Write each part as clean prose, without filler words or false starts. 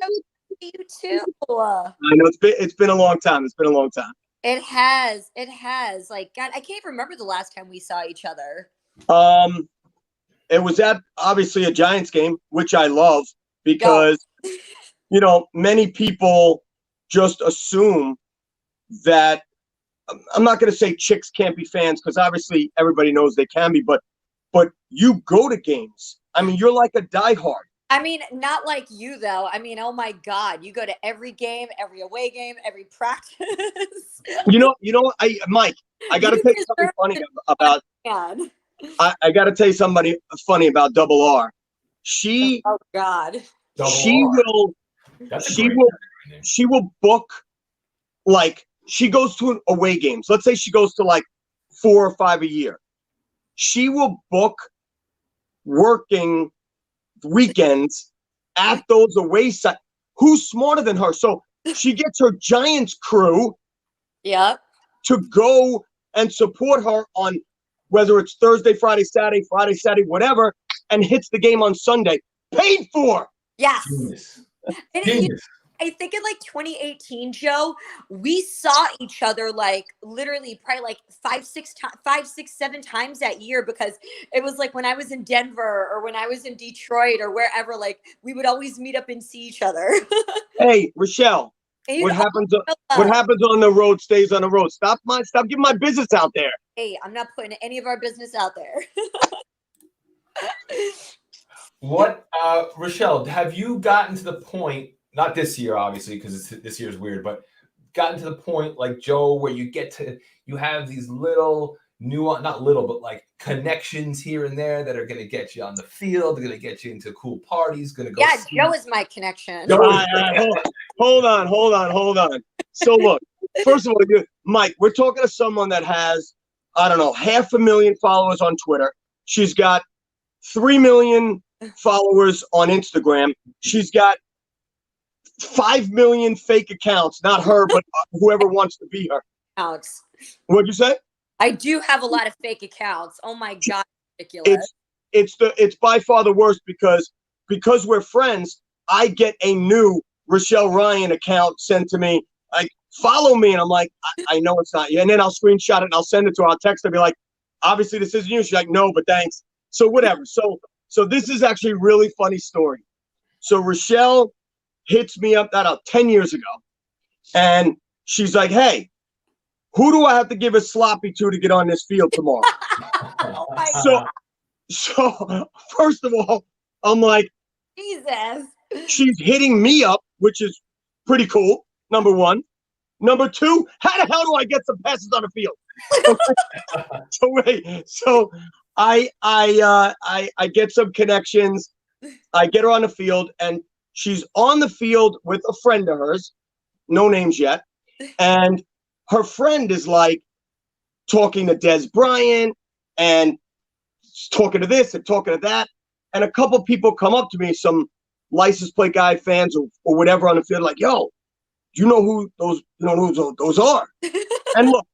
so good to see you too. I know it's been a long time. It's been a long time. It has. It has. Like, God, I can't remember the last time we saw each other. Um, it was at obviously a Giants game, which I love Yo. because many people just assume that I'm not going to say chicks can't be fans because obviously everybody knows they can be, but you go to games. I mean, you're like a diehard. I mean, not like you though. I mean, oh my God, you go to every game, every away game, every practice. Mike, I got to You tell you something deserve funny to about. be on. I got to tell you somebody funny about Double R. She Oh God. she Double R. will That's a she great will name. she will book, like, she goes to away games. Let's say she goes to like 4 or 5 a year. She will book working weekends at those away sites. Who's smarter than her? So she gets her Giants crew Yep. to go and support her on whether it's Thursday, Friday, Saturday, whatever, and hits the game on Sunday. Paid for. Yes. Genius. And Genius. I think in like 2018, Joe, we saw each other like literally probably like 7 times that year, because it was like when I was in Denver or when I was in Detroit or wherever, like we would always meet up and see each other. Hey, Richelle, what happens on the road stays on the road. Stop giving my business out there. Hey, I'm not putting any of our business out there. What, Richelle, have you gotten to the point, not this year, obviously, because this year is weird, but gotten to the point like Joe, where you have these little not little, but like connections here and there that are going to get you on the field, they're going to get you into cool parties, going to go. Yeah, Joe is my connection. Hold on. So look, first of all, Mike, we're talking to someone that has, I don't know, 500,000 followers on Twitter. She's got 3 million followers on Instagram. She's got 5 million fake accounts. Not her, but whoever wants to be her. Alex. What'd you say? I do have a lot of fake accounts. Oh my God, ridiculous. It's by far the worst because we're friends. I get a new Richelle Ryan account sent to me, like, follow me, and I'm like, I know it's not you. And then I'll screenshot it and I'll send it to her. I'll text her, be like, obviously this isn't you. She's like, no, but thanks. So whatever. So this is actually a really funny story. So Richelle hits me up 10 years ago, and she's like, hey, who do I have to give a sloppy to get on this field tomorrow? Oh my God. So first of all, I'm like, Jesus. she's hitting me up, which is pretty cool. Number one. Number two, how the hell do I get some passes on the field? So I get some connections. I get her on the field, and she's on the field with a friend of hers, no names yet, and her friend is like talking to Des Bryant and talking to this and talking to that, and a couple people come up to me, some license plate guy fans or whatever on the field, like, yo, do you know who those are? And look,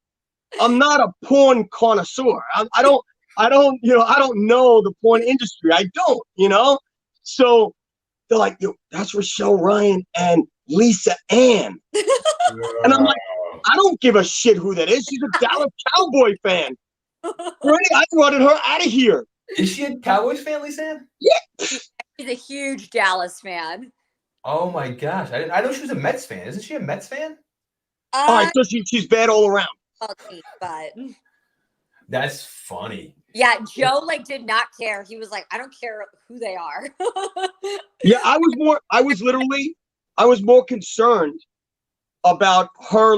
I'm not a porn connoisseur. I don't know the porn industry. I don't. So they're like, yo, that's Richelle Ryan and Lisa Ann. And I'm like, I don't give a shit who that is. She's a Dallas Cowboy fan. I wanted her out of here. Is she a Cowboys fan, Lisa Ann? Yeah. She's a huge Dallas fan. Oh my gosh. I know she was a Mets fan. Isn't she a Mets fan? All right, so she's bad all around. But that's funny. Yeah, Joe did not care. He was like, I don't care who they are. Yeah, I was more concerned about her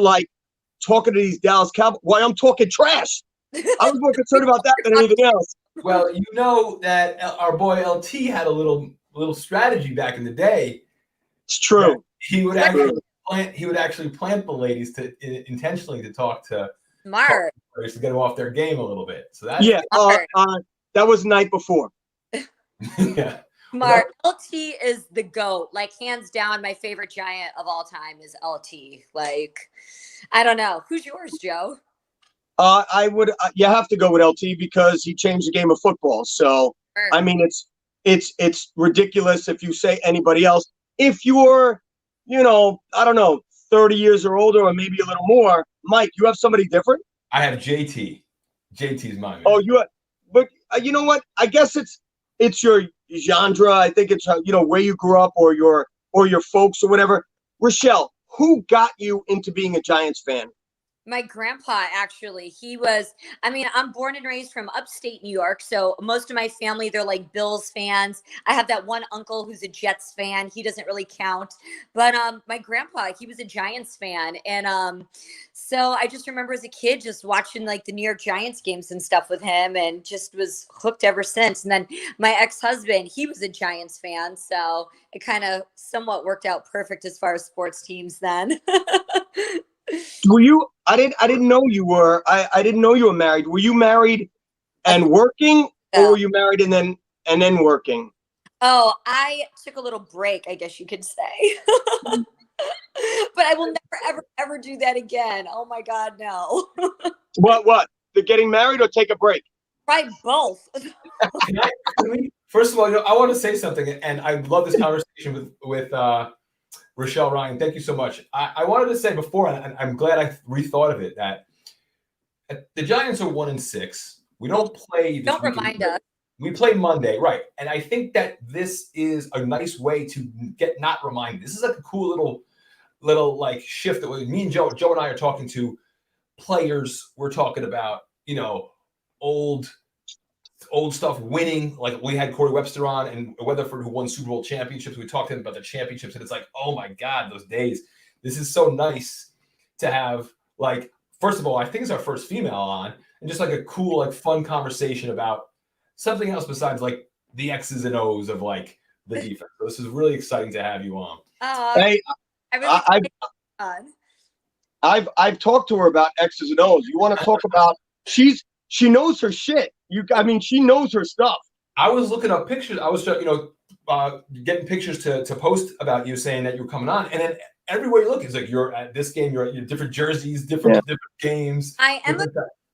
talking to these Dallas Cowboys while I'm talking trash. I was more concerned about that than anything else. Well, you know that our boy LT had a little strategy back in the day. It's true. He would actually plant the ladies to intentionally to talk to Smart players to get them off their game a little bit. So that's that was the night before. Yeah. Smart. LT is the GOAT. Hands down, my favorite Giant of all time is LT. I don't know. Who's yours, Joe? You have to go with LT because he changed the game of football. So, I mean, it's ridiculous if you say anybody else. if you're, I don't know, 30 years or older, or maybe a little more, Mike, you have somebody different? I have JT. JT's my man. Oh, but you know what? I guess it's your genre. I think it's where you grew up, or your folks or whatever. Richelle, who got you into being a Giants fan? My grandpa, actually, I'm born and raised from upstate New York. So most of my family, they're like Bills fans. I have that one uncle who's a Jets fan. He doesn't really count. But my grandpa, he was a Giants fan. And so I just remember as a kid just watching like the New York Giants games and stuff with him, and just was hooked ever since. And then my ex-husband, he was a Giants fan. So it kind of somewhat worked out perfect as far as sports teams then. Were you? I didn't know you were. I didn't know you were married. Were you married and working, or were you married and then working? Oh, I took a little break, I guess you could say. But I will never, ever do that again. Oh my God, no. What? The getting married or take a break? Probably both. First of all, I want to say something, and I love this conversation with Richelle Ryan. Thank you so much. I wanted to say before, and I'm glad I rethought of it, that the Giants are 1-6. We don't play. Don't remind us. We play Monday, right? And I think that this is a nice way to get not reminded. This is like a cool little like shift that me and Joe and I are talking to players. We're talking about old stuff winning. Like we had Corey Webster on and Weatherford, who won Super Bowl championships. We talked to him about the championships, and it's like, oh my God, those days. This is so nice to have. Like, first of all, I think it's our first female on, and just like a cool, like fun conversation about something else besides like the X's and O's of like the defense. So this is really exciting to have you on. Hey, I've talked to her about X's and O's. You want to talk about she knows her shit. She knows her stuff. I was looking up pictures. I was getting pictures to post about you, saying that you're coming on, and then everywhere you look, it's like you're at this game. You're at your different jerseys, different games. I am a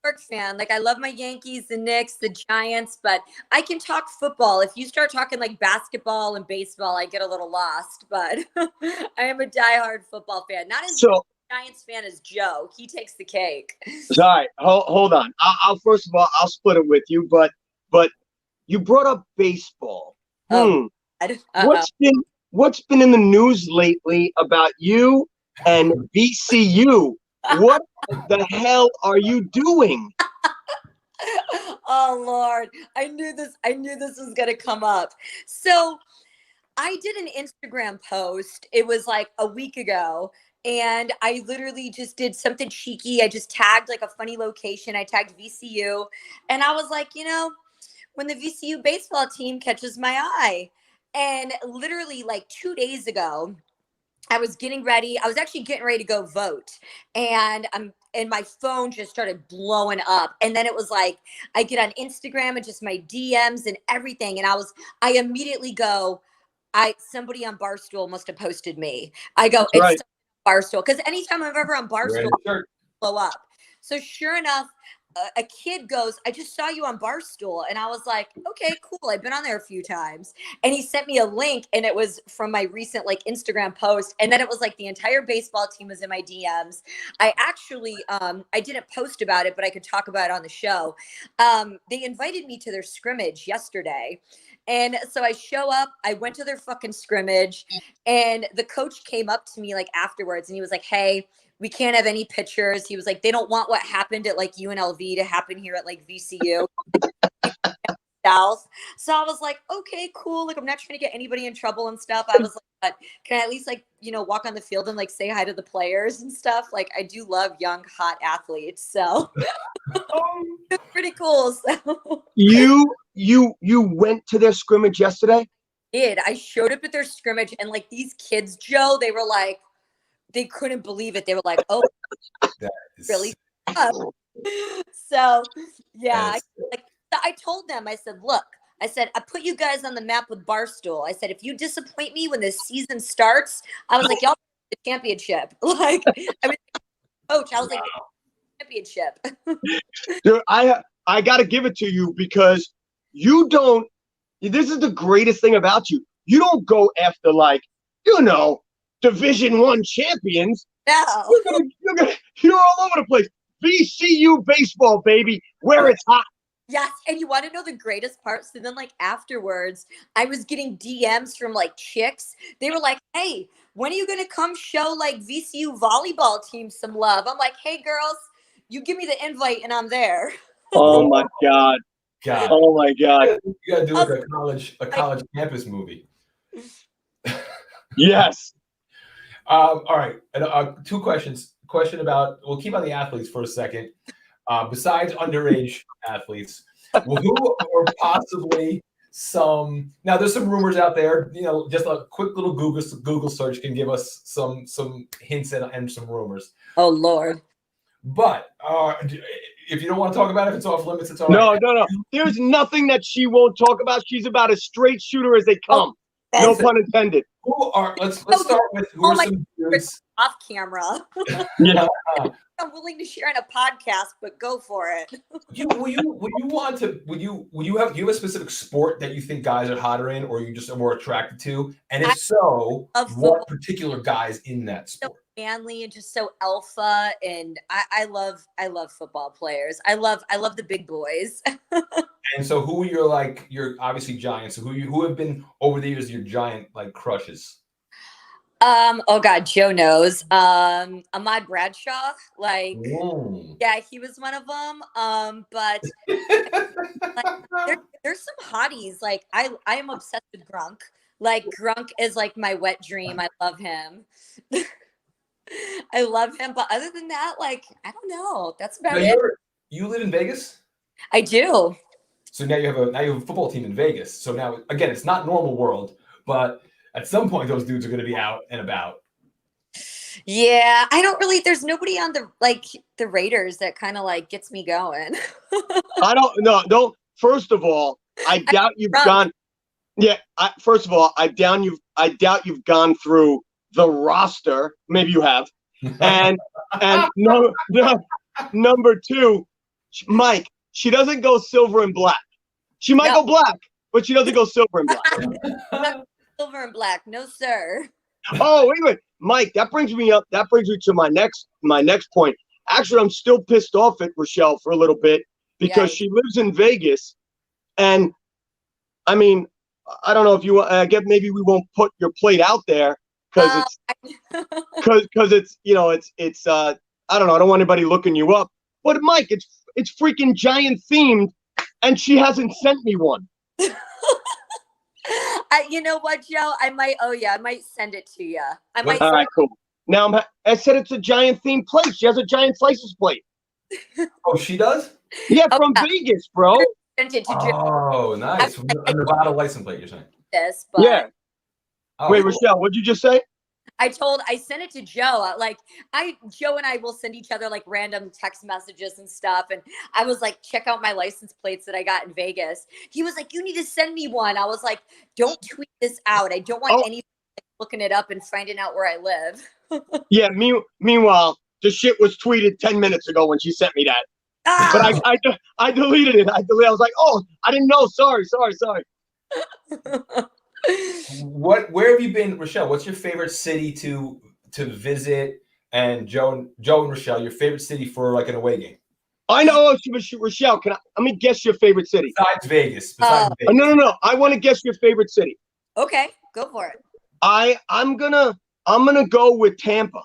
York fan. Like I love my Yankees, the Knicks, the Giants, but I can talk football. If you start talking like basketball and baseball, I get a little lost. But I am a diehard football fan. Not as Giants fan as Joe. He takes the cake. All right, hold on. I'll first of all, I'll split it with you, but you brought up baseball. What's been in the news lately about you and VCU? What the hell are you doing? Oh Lord, I knew this was gonna come up. So I did an Instagram post. It was like a week ago. And I literally just did something cheeky. I just tagged like a funny location. I tagged VCU. And I was like, when the VCU baseball team catches my eye. And literally like 2 days ago, I was getting ready. I was actually getting ready to go vote. And my phone just started blowing up. And then it was like, I get on Instagram and just my DMs and everything. And I immediately go, somebody on Barstool must have posted me. I go, it's right. Barstool, because anytime I'm ever on Barstool, blow up. So sure enough, a kid goes, I just saw you on Barstool. And I was like, okay, cool. I've been on there a few times. And he sent me a link, and it was from my recent like Instagram post. And then it was like the entire baseball team was in my DMs. I actually, I didn't post about it, but I could talk about it on the show. They invited me to their scrimmage yesterday. And so I show up, I went to their fucking scrimmage, and the coach came up to me like afterwards, and he was like, hey, we can't have any pictures. He was like, they don't want what happened at like UNLV to happen here at like VCU. South. So I was like, okay, cool. Like, I'm not trying to get anybody in trouble and stuff. I was like, but can I at least like, walk on the field and like say hi to the players and stuff? Like, I do love young, hot athletes. So it's pretty cool. So you went to their scrimmage yesterday? I showed up at their scrimmage, and like these kids, Joe, they were like, they couldn't believe it. They were like, oh, really? So yeah, I told them, I said, look, I said, I put you guys on the map with Barstool. I said, if you disappoint me when the season starts, I was like, y'all the championship. Like, I mean, coach, I was like, championship. Dude, I got to give it to you, because this is the greatest thing about you. You don't go after like you know, Division I champions. No. You're all over the place. VCU baseball, baby, where it's hot. Yes, and you want to know the greatest part? So then, like, afterwards, I was getting DMs from, like, chicks. They were like, hey, when are you going to come show, like, VCU volleyball team some love? I'm like, hey, girls, you give me the invite and I'm there. Oh, my God. God. Oh, my God. You gotta do like a college campus movie. Yes. All right. And, 2 questions. Question about, we'll keep on the athletes for a second. Besides underage athletes, who or possibly some, now there's some rumors out there, you know, just a quick little Google search can give us some hints and some rumors. Oh, Lord. But if you don't want to talk about it, if it's off limits, it's all right. No. There's nothing that she won't talk about. She's about as straight shooter as they come. No pun intended. Who are, let's start with who are some dudes off camera. Yeah. I'm willing to share in a podcast, but go for it. Would you have a specific sport that you think guys are hotter in, or you just are more attracted to? And if so, what particular guys in that sport? So manly and just so alpha, and I love football players. I love the big boys. And so who you're obviously Giants. So who have been over the years your Giant like crushes? Oh God, Joe knows. Ahmad Bradshaw, like, yeah, he was one of them. But like, there's some hotties. Like, I am obsessed with Grunk. Like, Grunk is like my wet dream. I love him. I love him. But other than that, like, I don't know. That's about it. You live in Vegas? I do. So now you have a football team in Vegas. So now again, it's not normal world, but at some point those dudes are going to be out and about. Yeah, I don't really. There's nobody on the Raiders that kind of like gets me going. I don't. First of all, I doubt you've gone. Yeah. First of all, I doubt you've gone through the roster. Maybe you have. And no, number 2, Mike. She doesn't go silver and black. She might go black, but she doesn't go silver and black. Silver and black, no sir. Oh, wait, Mike. That brings me to my next point. Actually, I'm still pissed off at Richelle for a little bit because she lives in Vegas, and I mean, I don't know if you. I guess maybe we won't put your plate out there because it's you know it's I don't know. I don't want anybody looking you up. But Mike, it's freaking Giant themed, and she hasn't sent me one. You know what, Joe? I might send it to you. All right, cool. Now I said it's a Giant themed plate. She has a Giant slices plate. Oh, she does? Yeah, from Vegas, bro. Sent it to Joe. Oh, nice. A Nevada license plate, you're saying? This, but yeah. Oh, wait, Richelle, what'd you just say? I sent it to Joe. Joe and I will send each other like random text messages and stuff. And I was like, check out my license plates that I got in Vegas. He was like, you need to send me one. I was like, don't tweet this out. I don't want anyone looking it up and finding out where I live. Yeah. Meanwhile, the shit was tweeted 10 minutes ago when she sent me that. But I deleted it. I was like, oh, I didn't know. Sorry. Where have you been, Richelle? What's your favorite city to visit? And Joe and Richelle, your favorite city for like an away game? I know, Richelle. Let me guess your favorite city. Besides Vegas. No. I want to guess your favorite city. Okay, go for it. I'm gonna go with Tampa.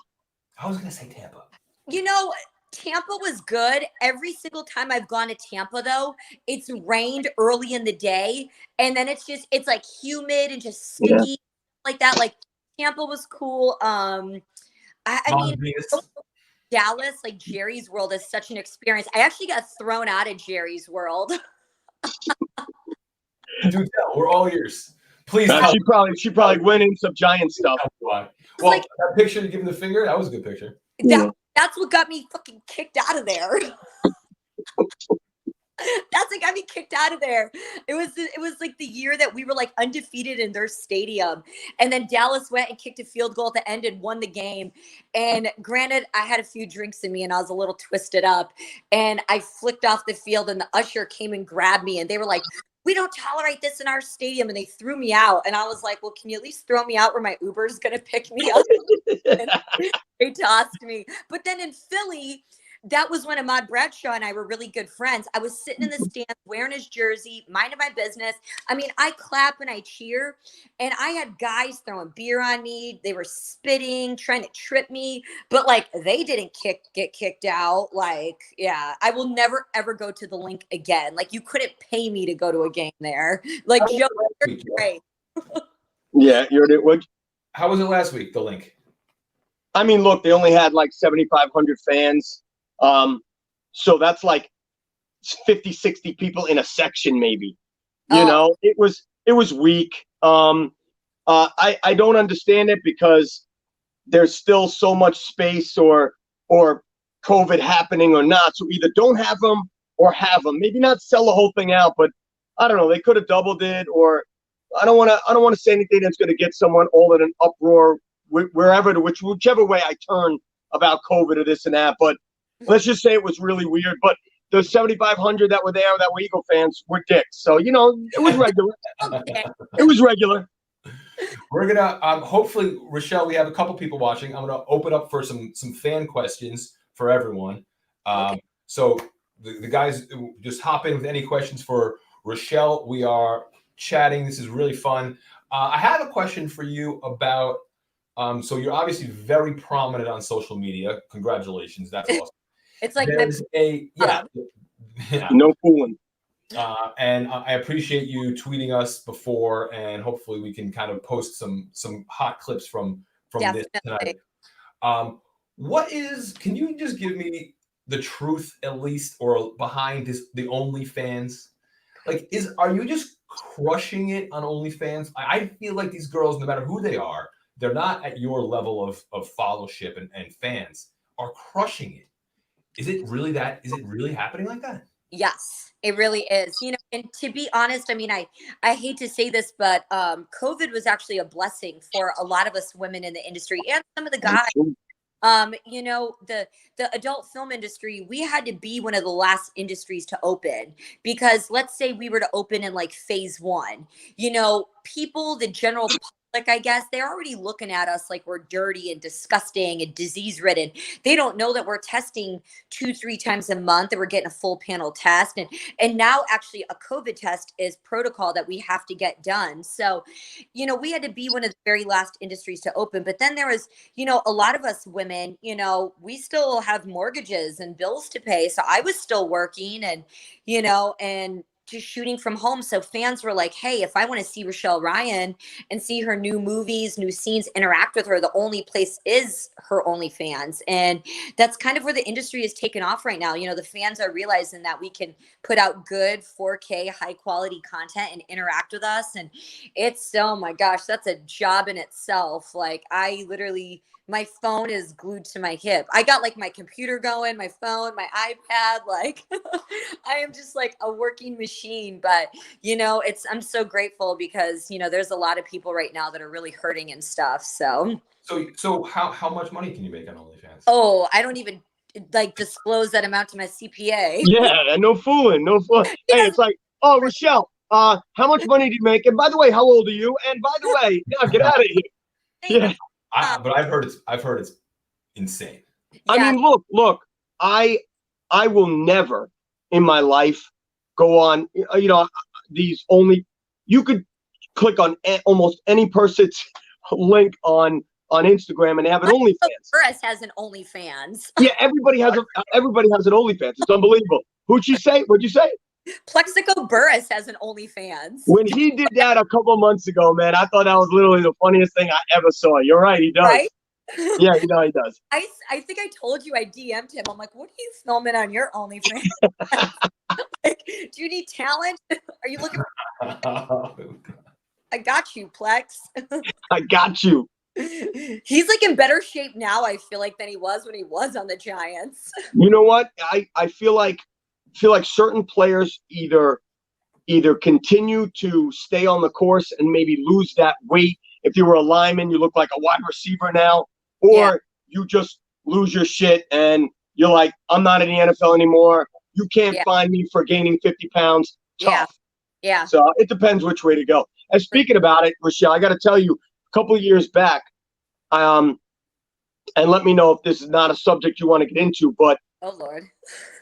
I was gonna say Tampa. You know, Tampa was good. Every single time I've gone to Tampa, though, it's rained early in the day, and then it's like humid and just sticky like that. Like Tampa was cool. I mean, Dallas, like Jerry's World, is such an experience. I actually got thrown out of Jerry's World. Do tell. We're all ears. Please. She probably went in some Giant stuff. Well, like, that picture you give him the finger, that was a good picture. That's what got me fucking kicked out of there. That's what got me kicked out of there. It was like the year that we were like undefeated in their stadium. And then Dallas went and kicked a field goal at the end and won the game. And granted, I had a few drinks in me and I was a little twisted up. And I flicked off the field and the usher came and grabbed me. And they were like, we don't tolerate this in our stadium. And they threw me out. And I was like, well, can you at least throw me out where my Uber is going to pick me up? And they tossed me. But then in Philly, that was when Ahmad Bradshaw and I were really good friends. I was sitting in the stands wearing his jersey, minding my business. I mean, I clap and I cheer. And I had guys throwing beer on me. They were spitting, trying to trip me. But like, they didn't get kicked out. Like, yeah, I will never, ever go to the link again. Like, you couldn't pay me to go to a game there. Like, Joe, you're great. Yeah, How was it last week, the link? I mean, look, they only had like 7,500 fans. So that's like 50, 60 people in a section, maybe. You know, it was weak. I don't understand it because there's still so much space or COVID happening or not. So either don't have them or have them. Maybe not sell the whole thing out, but I don't know. They could have doubled it, or I don't want to say anything that's going to get someone all in an uproar whichever way I turn about COVID or this and that. But let's just say it was really weird. But the 7,500 that were there that were Eagle fans were dicks. So, you know, it was regular. It was regular. We're gonna hopefully, Richelle, we have a couple people watching. I'm gonna open up for some fan questions for everyone. Okay. So the guys just hop in with any questions for Richelle. We are chatting. This is really fun. I have a question for you about. So you're obviously very prominent on social media. Congratulations, that's awesome. It's like no fooling. And I appreciate you tweeting us before, and hopefully we can kind of post some hot clips from this tonight. Can you just give me the truth at least, or behind the OnlyFans? Like, are you just crushing it on OnlyFans? I feel like these girls, no matter who they are, they're not at your level of followership and fans, are crushing it. Is it really happening like that? Yes, it really is. You know, and to be honest, I mean, I hate to say this, but COVID was actually a blessing for a lot of us women in the industry and some of the guys. You know, the adult film industry, we had to be one of the last industries to open, because let's say we were to open in like phase 1, you know, the general public, I guess, they're already looking at us like we're dirty and disgusting and disease ridden. They don't know that we're testing 2-3 times a month, that we're getting a full panel test. And now actually a COVID test is protocol that we have to get done. So, you know, we had to be one of the very last industries to open. But then there was, you know, a lot of us women, you know, we still have mortgages and bills to pay. So I was still working and, you know, and just shooting from home. So fans were like, hey, if I want to see Richelle Ryan and see her new movies, new scenes, interact with her, the only place is her OnlyFans. And that's kind of where the industry is taken off right now. You know, the fans are realizing that we can put out good 4K high quality content and interact with us. And it's, oh my gosh, that's a job in itself. Like, I literally, my phone is glued to my hip. I got like my computer going, my phone, my iPad, like I am just like a working machine. But, you know, I'm so grateful because, you know, there's a lot of people right now that are really hurting and stuff. So how much money can you make on OnlyFans? Oh, I don't even like disclose that amount to my CPA. Yeah, no fooling. Hey, it's like, oh, Richelle, how much money do you make? And by the way, how old are you? And by the way, get out of here. Yeah. But I've heard it's insane. Yeah. I mean, look, I will never in my life go on, you know, you could click on almost any person's link on Instagram and have an OnlyFans. Burris has an OnlyFans. Yeah, everybody has an OnlyFans. It's unbelievable. What'd you say? Plexico Burris has an OnlyFans. When he did that a couple of months ago, man, I thought that was literally the funniest thing I ever saw. You're right, he does. Right? Yeah, he does. I think I told you, I DM'd him. I'm like, what are you filming on your OnlyFans? Like, do you need talent? Are you looking for... I got you, Plex. I got you. He's like in better shape now, I feel like, than he was when he was on the Giants. You know what? I feel like certain players either continue to stay on the course and maybe lose that weight. If you were a lineman, you look like a wide receiver now, or you just lose your shit and you're like, I'm not in the NFL anymore. You can't find me for gaining 50 pounds. Tough. Yeah. So it depends which way to go. And speaking about it, Richelle, I got to tell you, a couple of years back, and let me know if this is not a subject you want to get into, but Oh Lord.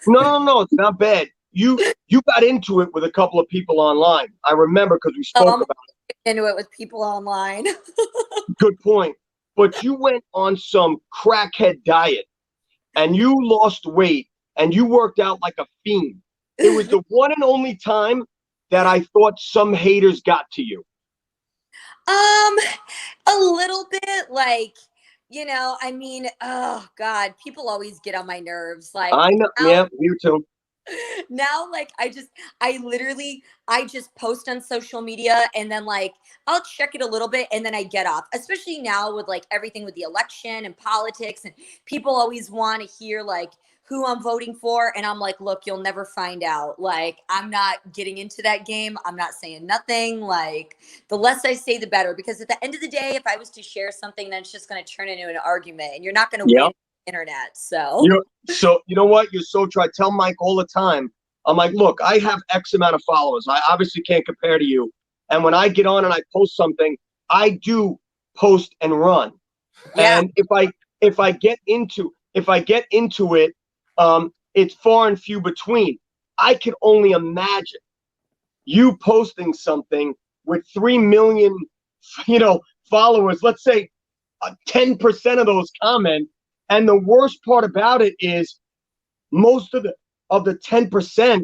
no, it's not bad. You got into it with a couple of people online. I remember because we spoke I'm about into it with people online. it. Good point. But you went on some crackhead diet and you lost weight and you worked out like a fiend. It was the one and only time that I thought some haters got to you. A little bit, like, I mean, oh God, people always get on my nerves. Like I know. now, Yeah, you too. now, like I just post on social media and then like I'll check it a little bit and then I get off, especially now with like everything with the election and politics, and people always want to hear like who I'm voting for. And I'm like, look, you'll never find out. Like, I'm not getting into that game. I'm not saying nothing. Like, the less I say, the better. Because at the end of the day, if I was to share something, then it's just going to turn into an argument and you're not going to Yeah. win the internet. So, So you know what? You're so true. I tell Mike all the time. I'm like, look, I have X amount of followers. I obviously can't compare to you. And when I get on and I post something, I do post and run. yeah. And if I get into it, it's far and few between. I can only imagine you posting something with 3 million, followers. Let's say 10% of those comment. And the worst part about it is most of the 10%,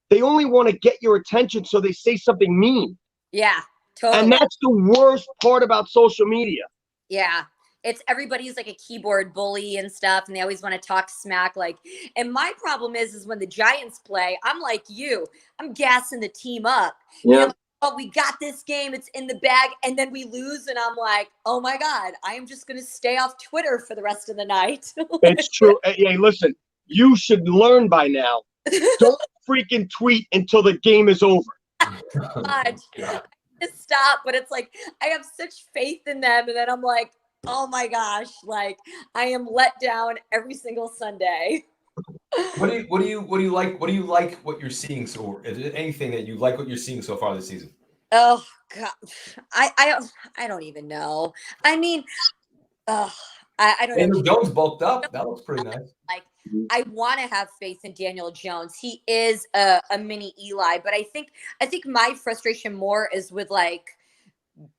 they only want to get your attention, so they say something mean. Yeah, And totally. that's the worst part about social media. Yeah. It's everybody's like a keyboard bully and stuff, and they always want to talk smack. Like, and my problem is when the Giants play, I'm like you, I'm gassing the team up. Yeah. Oh, we got this game, it's in the bag, and then we lose, and I'm like, oh my God, I am just gonna stay off Twitter for the rest of the night. It's true. Hey, listen, you should learn by now. Don't freaking tweet until the game is over. God. Just stop, but it's like I have such faith in them, and then I'm like, oh my gosh, like I am let down every single Sunday. What do you like? What do you like? What you're seeing? So, is there anything that you like? What you're seeing so far this season? Oh God, I don't even know. I mean, I don't know. Daniel Jones bulked up. That looks pretty nice. Like, I want to have faith in Daniel Jones. He is a mini Eli, but I think my frustration more is with like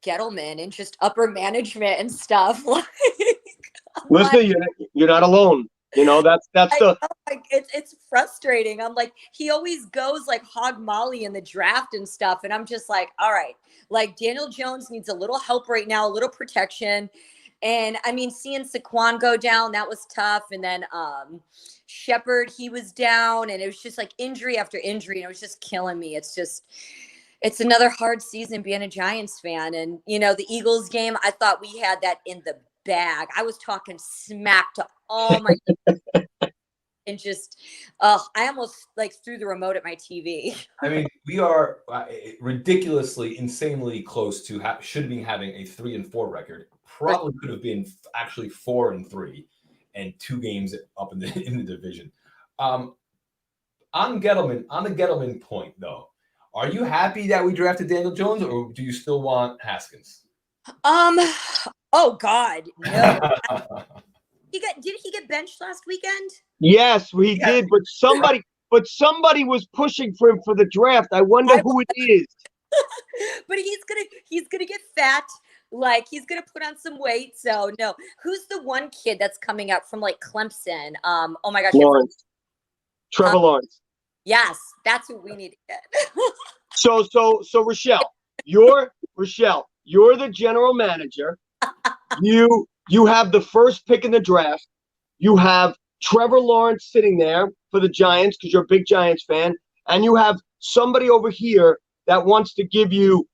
Gettleman and just upper management and stuff. Like, Listen, you're not alone. That's the. like it's frustrating. I'm like, he always goes like hog molly in the draft and stuff, and I'm just like, all right, like Daniel Jones needs a little help right now, a little protection. And I mean, seeing Saquon go down, that was tough. And then Shepard, he was down, and it was just like injury after injury, and it was just killing me. It's another hard season being a Giants fan. And the Eagles game, I thought we had that in the bag. I was talking smack to all my and just I almost like threw the remote at my TV. I mean, we are ridiculously, insanely close to should be having a 3-4 record. Probably could have been actually 4-3, and 2 games up in the division. On the Gettleman point though, are you happy that we drafted Daniel Jones, or do you still want Haskins? Oh God, no. Did he get benched last weekend? Yes, we did, but somebody was pushing for him for the draft. I wonder who it is. But he's gonna get fat. Like, he's gonna put on some weight. So no. Who's the one kid that's coming up from like Clemson? Oh my gosh, Lawrence. Trevor Lawrence. Yes, that's who we need to get. So Richelle, you're the general manager. You have the first pick in the draft. You have Trevor Lawrence sitting there for the Giants because you're a big Giants fan, and you have somebody over here that wants to give you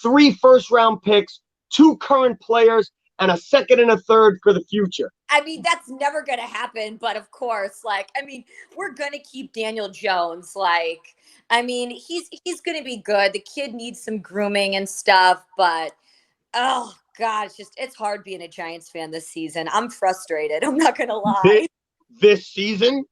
3 first-round picks, 2 current players, and a second and a third for the future. I mean, that's never going to happen. But of course, like, I mean, we're going to keep Daniel Jones. Like, I mean, he's going to be good. The kid needs some grooming and stuff. But, oh, God, it's hard being a Giants fan this season. I'm frustrated. I'm not going to lie. This season?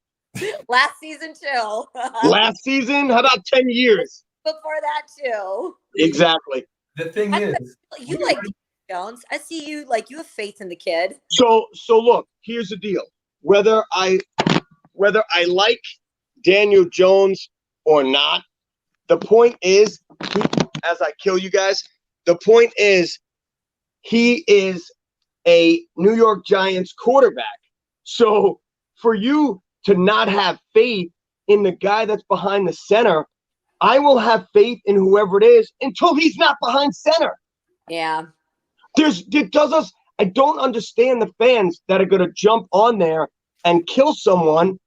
Last season, too. Last season? How about 10 years? before that too. Exactly. The thing is, You like Daniel Jones. I see you like you have faith in the kid. So look, here's the deal. Whether I like Daniel Jones or not, the point is, as I kill you guys, the point is he is a New York Giants quarterback. So for you to not have faith in the guy that's behind the center, I will have faith in whoever it is until he's not behind center. Yeah. I don't understand the fans that are going to jump on there and kill someone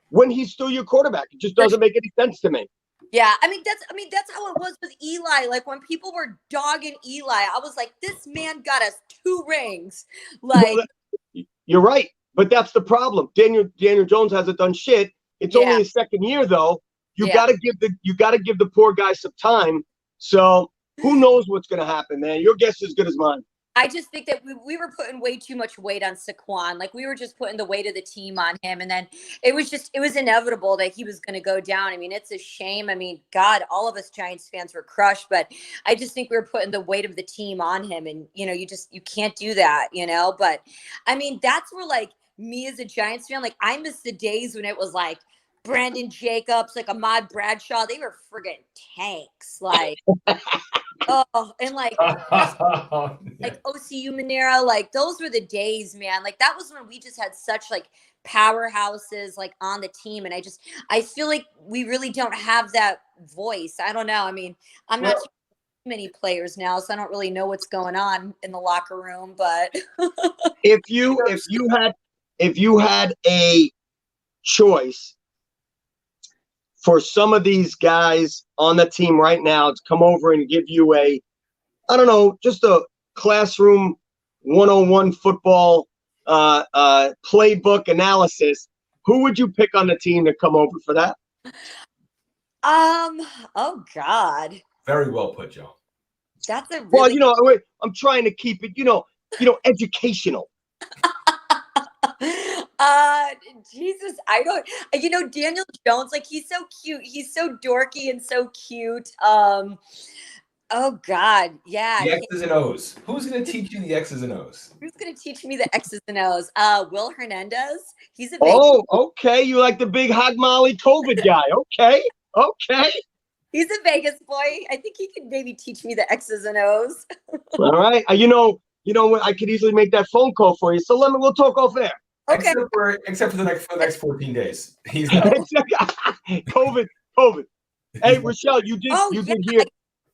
when he's still your quarterback. It just doesn't make any sense to me. Yeah, I mean that's how it was with Eli. Like when people were dogging Eli, I was like, this man got us 2 rings. Like, well, you're right, but that's the problem. Daniel Jones hasn't done shit. It's only his second year, though. You got to give the poor guy some time. So who knows what's going to happen, man? Your guess is as good as mine. I just think that we were putting way too much weight on Saquon. Like we were just putting the weight of the team on him. And then it was inevitable that he was going to go down. I mean, it's a shame. I mean, God, all of us Giants fans were crushed, but I just think we were putting the weight of the team on him. And, you can't do that, but I mean, that's where like me as a Giants fan, like I miss the days when it was like Brandon Jacobs, like Ahmad Bradshaw, they were friggin' tanks. Like, oh, and like OCU Manera, like those were the days, man. Like that was when we just had such like powerhouses like on the team. And I feel like we really don't have that voice. I don't know. I mean, I'm not too many players now, so I don't really know what's going on in the locker room. But if you had a choice for some of these guys on the team right now to come over and give you just a classroom 101 football playbook analysis, who would you pick on the team to come over for that? Oh God. Very well put, Joe. That's a really I'm trying to keep it, educational. Jesus, I don't, Daniel Jones, like he's so cute. He's so dorky and so cute. Oh God. Yeah. The X's and O's. Who's going to teach you the X's and O's? Who's going to teach me the X's and O's? Will Hernandez. He's a Oh, okay. You like the big hog molly COVID guy. Okay. Okay. He's a Vegas boy. I think he could maybe teach me the X's and O's. All right. I could easily make that phone call for you. So we'll talk off air. Okay. Except for the next 14 days. He's not. COVID. Hey, Richelle, you did hear.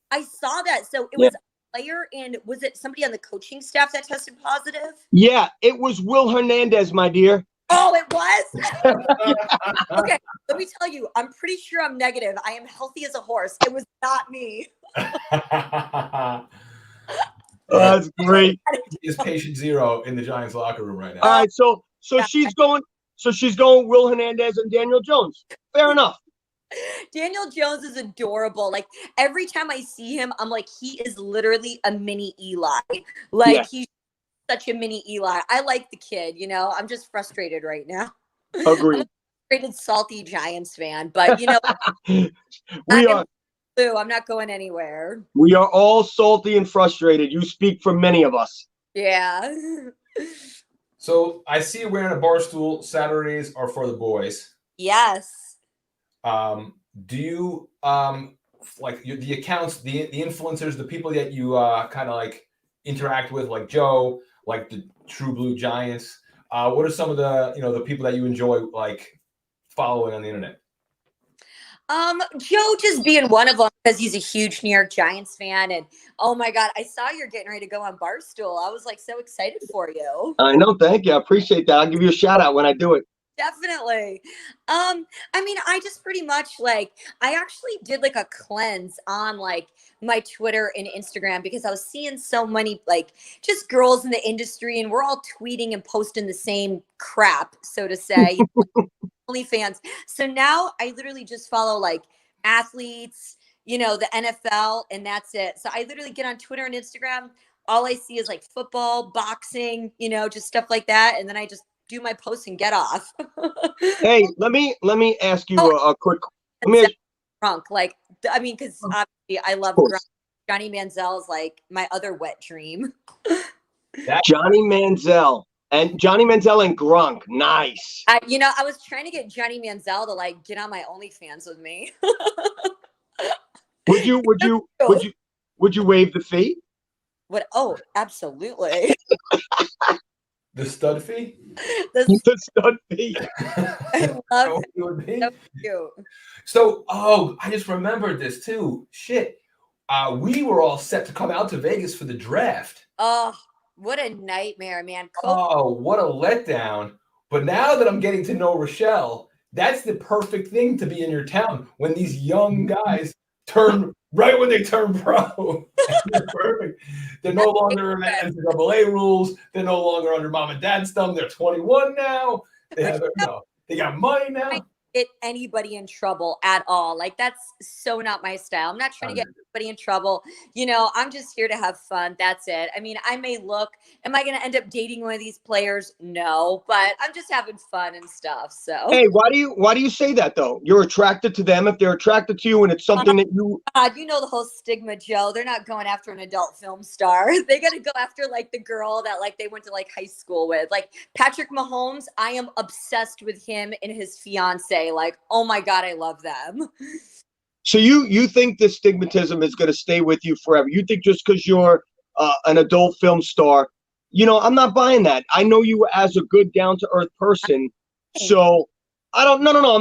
I saw that. So it was a player, and was it somebody on the coaching staff that tested positive? Yeah, it was Will Hernandez, my dear. Oh, it was? Okay, let me tell you, I'm pretty sure I'm negative. I am healthy as a horse. It was not me. That's great. He is patient zero in the Giants locker room right now. All right, so she's going Will Hernandez and Daniel Jones. Fair enough. Daniel Jones is adorable. Like every time I see him, I'm like, he is literally a mini Eli. Like he's such a mini Eli. I like the kid, I'm just frustrated right now. Agreed. I'm a frustrated, salty Giants fan, but I'm not going anywhere. We are all salty and frustrated. You speak for many of us. Yeah. So I see you wearing a bar stool. Saturdays are for the boys. Yes. Do you like the accounts, the influencers, the people that you kind of like interact with, like Joe, like the True Blue Giants? What are some of the the people that you enjoy like following on the internet? Joe just being one of them because he's a huge New York Giants fan, and oh my God, I saw you're getting ready to go on Barstool. I was like so excited for you. I know, thank you. I appreciate that. I'll give you a shout out when I do it. Definitely. I mean, I just pretty much I actually did like a cleanse on like my Twitter and Instagram because I was seeing so many like just girls in the industry and we're all tweeting and posting the same crap, so to say. OnlyFans. So now I literally just follow like athletes, the NFL, and that's it. So I literally get on Twitter and Instagram. All I see is like football, boxing, just stuff like that. And then I just do my post and get off. Hey, let me ask you a quick. Grunk. Like, I mean, because obviously I love Grunk. Johnny Manziel's like my other wet dream. Johnny Manziel and Gronk. Nice. I was trying to get Johnny Manziel to like get on my OnlyFans with me. Would you waive the fee? What? Oh, absolutely. The stud fee? The stud fee. I love it. Would be? So cute. So, I just remembered this too. Shit. We were all set to come out to Vegas for the draft. Oh, what a nightmare, man. Oh, what a letdown. But now that I'm getting to know Richelle, that's the perfect thing to be in your town when these young guys turn right when they turn pro. They're perfect. They're no longer in the NCAA rules. They're no longer under mom and dad's thumb. They're 21 now. They have, they got money now. Get anybody in trouble at all. Like, that's so not my style. I'm not trying to get anybody in trouble. I'm just here to have fun. That's it. I mean, am I going to end up dating one of these players? No, but I'm just having fun and stuff. So, hey, why do you say that though? You're attracted to them if they're attracted to you, and it's something that you. God, the whole stigma, Joe. They're not going after an adult film star. They got to go after like the girl that like they went to like high school with. Like Patrick Mahomes, I am obsessed with him and his fiance. Like, oh my God, I love them. So you think this stigmatism is going to stay with you forever? You think just because you're an adult film star, I'm not buying that. I know you as a good, down to earth person. So I don't. No.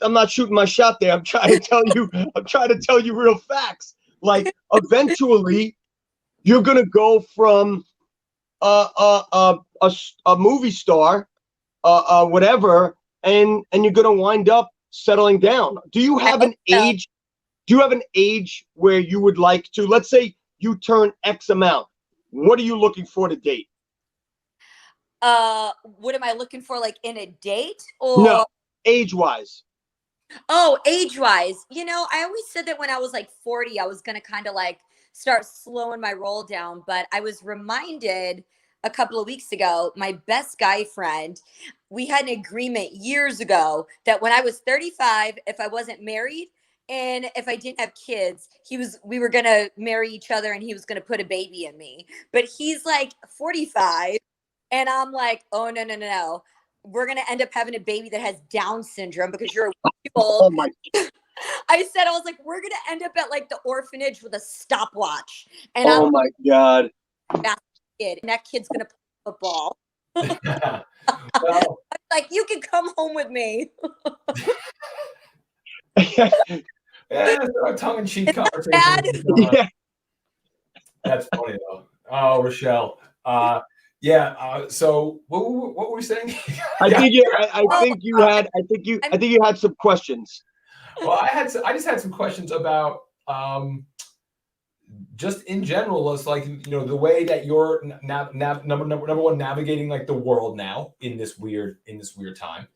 I'm not shooting my shot there. I'm trying to tell you. I'm trying to tell you real facts. Like eventually, you're going to go from a movie star, whatever. And you're going to wind up settling down. Do you have an age? Do you have an age where you would like to? Let's say you turn X amount. What are you looking for to date? What am I looking for, like in a date or no age-wise? Oh, age-wise, I always said that when I was like 40, I was gonna kind of like start slowing my roll down. But I was reminded a couple of weeks ago, my best guy friend, we had an agreement years ago that when I was 35, if I wasn't married and if I didn't have kids, we were gonna marry each other and he was gonna put a baby in me. But he's like 45, and I'm like, oh no. We're gonna end up having a baby that has Down syndrome because you're old. Oh my! I was like, we're gonna end up at like the orphanage with a stopwatch, and oh my God! That kid, and that kid's gonna play football. Well, I'm like, you can come home with me. yeah, a tongue-in-cheek conversation. Yeah. That's funny though. Oh, Richelle. So what were we saying? I think you had some questions. Well, I just had some questions about just in general. It's like the way that you're number one navigating like the world now in this weird time.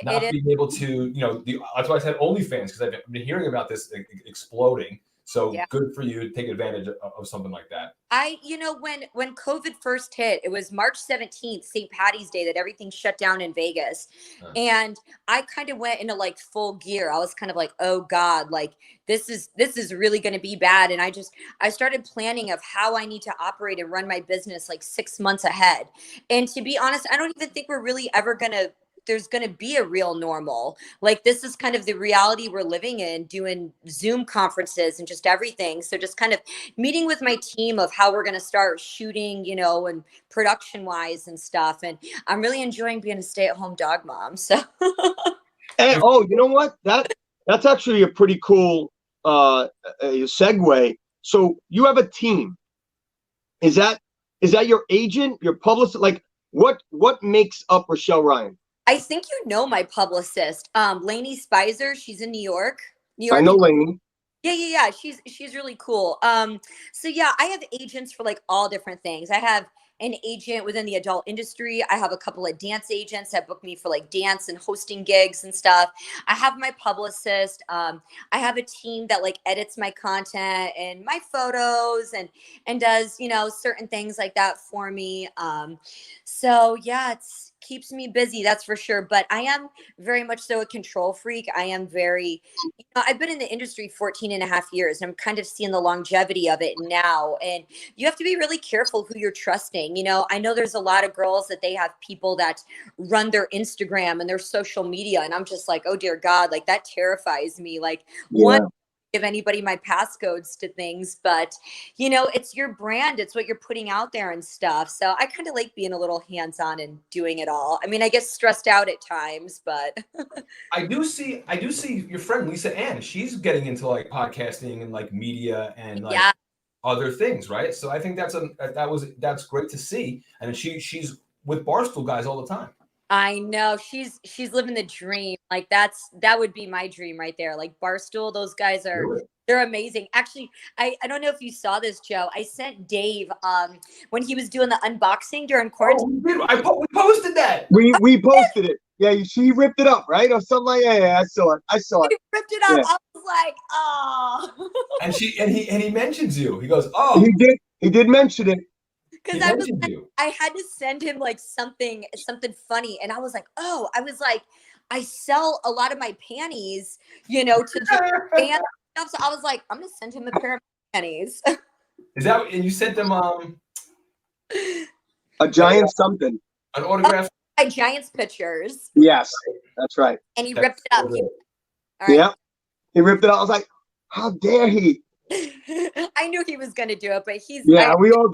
Not being able to that's why I said OnlyFans, because I've been hearing about this exploding. So good for you to take advantage of something like that. When COVID first hit, it was March 17th, St. Patty's Day, that everything shut down in Vegas. And I kind of went into like full gear. I was kind of like, oh God, like this is really going to be bad. And I started planning of how I need to operate and run my business like 6 months ahead. And to be honest, I don't even think we're really ever there's going to be a real normal. Like, this is kind of the reality we're living in, doing Zoom conferences and just everything. So just kind of meeting with my team of how we're going to start shooting, and production wise and stuff. And I'm really enjoying being a stay-at-home dog mom. So. And you know what? That's actually a pretty cool segue. So you have a team. Is that your agent, your publicist? Like, what makes up Richelle Ryan? I think my publicist, Lainey Spicer. She's in New York. I know Lainey. Yeah. She's really cool. So yeah, I have agents for like all different things. I have an agent within the adult industry. I have a couple of dance agents that book me for like dance and hosting gigs and stuff. I have my publicist. I have a team that like edits my content and my photos and does, certain things like that for me. So yeah, keeps me busy, that's for sure. But I am very much so a control freak. I am very, I've been in the industry 14 and a half years, and I'm kind of seeing the longevity of it now. And you have to be really careful who you're trusting. I know there's a lot of girls that they have people that run their Instagram and their social media. And I'm just like, oh dear God, like that terrifies me. Like, one, give anybody my passcodes to things, but it's your brand, it's what you're putting out there and stuff. So I kind of like being a little hands-on and doing it all. I mean, I get stressed out at times, but I do see your friend Lisa Ann. She's getting into like podcasting and like media and like other things, right? So I think that's great to see. And she's with Barstool guys all the time. I know she's living the dream. Like that would be my dream right there. Like Barstool, those guys they're amazing. Actually, I don't know if you saw this, Joe. I sent Dave when he was doing the unboxing during quarantine. Oh, we posted that. We posted it. Yeah, she ripped it up, right? Or something like that. Yeah, I saw it. He ripped it up. Yeah. I was like, oh. And he mentions you. He goes, oh. He did mention it. Because I had to send him like something funny, and I was like, oh, I sell a lot of my panties, to the fans stuff. So I was like, I'm gonna send him a pair of panties. Is that? And you sent them a giant something, an autograph. My Giants pictures. Yes, that's right. And he ripped it up. Yeah, he ripped it up. I was like, how dare he? I knew he was gonna do it, but we all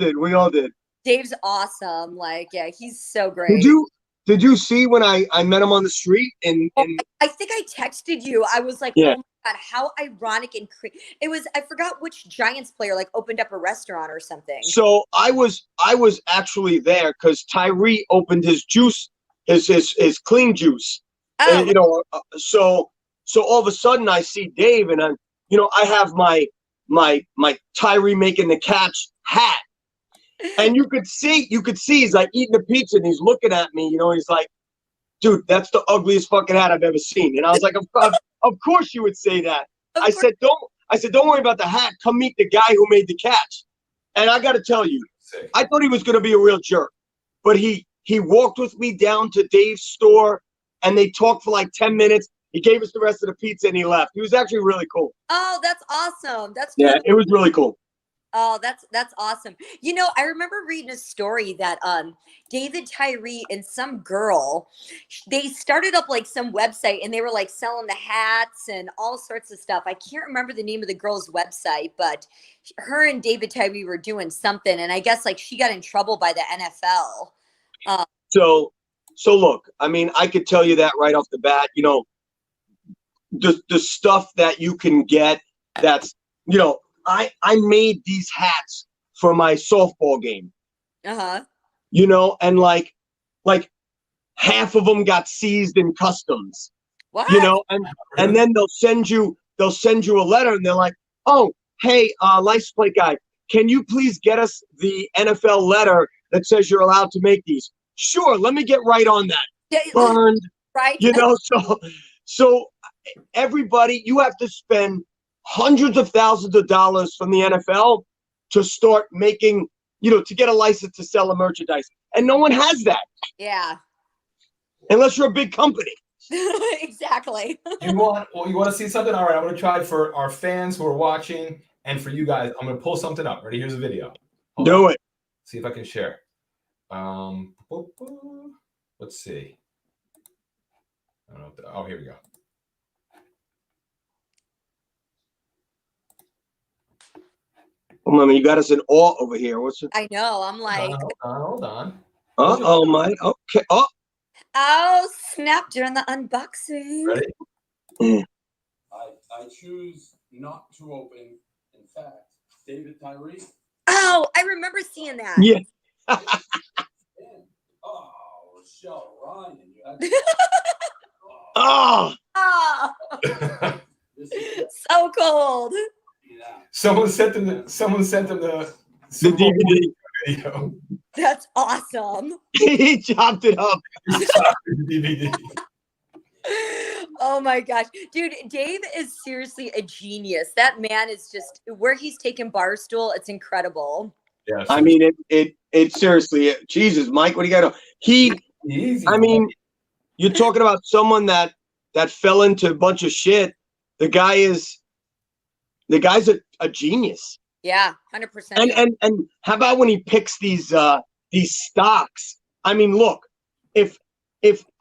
did. Dave's awesome. Like, yeah, he's so great. Did you see when I met him on the street? I think I texted you. I was like, oh my God, how ironic and it was. I forgot which Giants player like opened up a restaurant or something. So I was actually there because Tyree opened his juice, his clean juice. Oh. So all of a sudden I see Dave, and I have my Tyree making the catch hat. And you could see he's like eating a pizza and he's looking at me, he's like, dude, that's the ugliest fucking hat I've ever seen. And I was like, of course you would say that. I said, don't worry about the hat. Come meet the guy who made the catch. And I got to tell you, I thought he was going to be a real jerk, but he walked with me down to Dave's store and they talked for like 10 minutes. He gave us the rest of the pizza and he left. He was actually really cool. Oh, that's awesome. It was really cool. Oh, that's awesome. I remember reading a story that David Tyree and some girl, they started up like some website and they were like selling the hats and all sorts of stuff. I can't remember the name of the girl's website, but her and David Tyree were doing something, and I guess like she got in trouble by the NFL. So look, I mean, I could tell you that right off the bat. The stuff that you can get, that's I made these hats for my softball game. And like half of them got seized in customs. What? And then they'll send you a letter and they're like, oh, hey, license plate guy, can you please get us the NFL letter that says you're allowed to make these? Sure, let me get right on that. Burned. Right. So everybody, you have to spend hundreds of thousands of dollars from the NFL to start making, to get a license to sell a merchandise. And no one has that. Yeah. Unless you're a big company. Exactly. You want to see something? All right, I'm going to try for our fans who are watching and for you guys. I'm going to pull something up. Ready? Here's a video. Do it. See if I can share. Let's see. I don't know. Here we go. Well, I mean, you got us in awe over here. What's it? I know. I'm like, hold on. Oh my. Okay. Oh, snap during the unboxing. Ready? I choose not to open. In fact, David Tyree. Oh, I remember seeing that. Yeah. Oh, Richelle Ryan. Oh. So cold. Someone sent them the DVD video. That's awesome. He chopped it up. DVD. Oh my gosh, dude, Dave is seriously a genius. That man is just where he's taken Barstool. It's incredible. Yeah. I mean, it seriously. Jesus, Mike, what do you got to? Easy. I mean, you're talking about someone that fell into a bunch of shit. The guy's a genius. Yeah, 100%. And how about when he picks these stocks? I mean, look, if